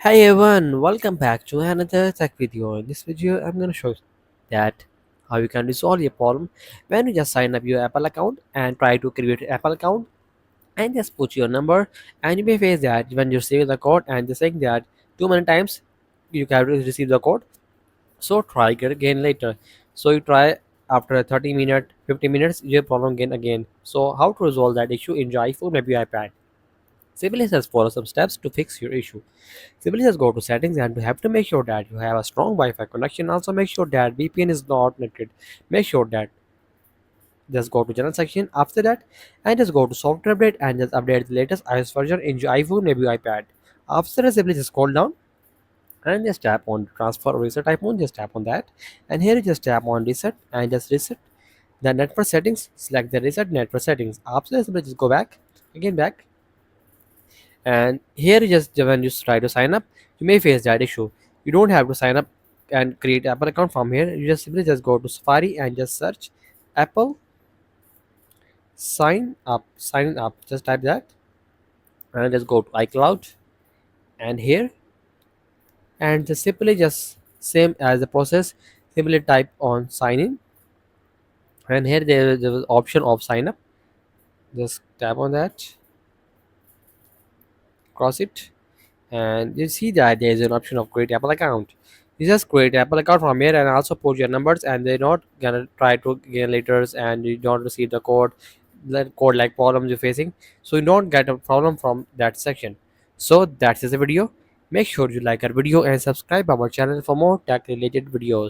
Hey everyone, welcome back to another tech video. In this video, I'm gonna show you that how you can resolve your problem when you just sign up your Apple account and try to create an Apple account and just put your number, and you may face that when you save the code and just saying that too many times you can receive the code, so try it again later. So you try after 30 minutes, 50 minutes, your problem again. So how to resolve that issue in your iPhone, maybe iPad? Simply just follow some steps to fix your issue. Simply just go to settings and you have to make sure that you have a strong Wi-Fi connection. Also make sure that VPN is not connected. Make sure that just go to general section after that and just go to software update and just update the latest iOS version in your iPhone, maybe iPad. After that, simply just scroll down and just tap on transfer or reset iPhone. Just tap on that, and here you just tap on reset and just reset the network settings. Select the reset network settings. After that, simply just go back again back, and here just when you try to sign up, you may face that issue. You don't have to sign up and create Apple account from here. You just simply just go to Safari and just search Apple sign up, just type that and just go to iCloud, and here and just simply just same as the process, simply type on sign in, and here there is the option of sign up. Just tap on that, cross it, and you see that there is an option of create Apple account. You just create Apple account from here and also put your numbers, and they're not gonna try to gain letters and you don't receive the code like problems you're facing, so you don't get a problem from that section. So that's the video. Make sure you like our video and subscribe our channel for more tech related videos.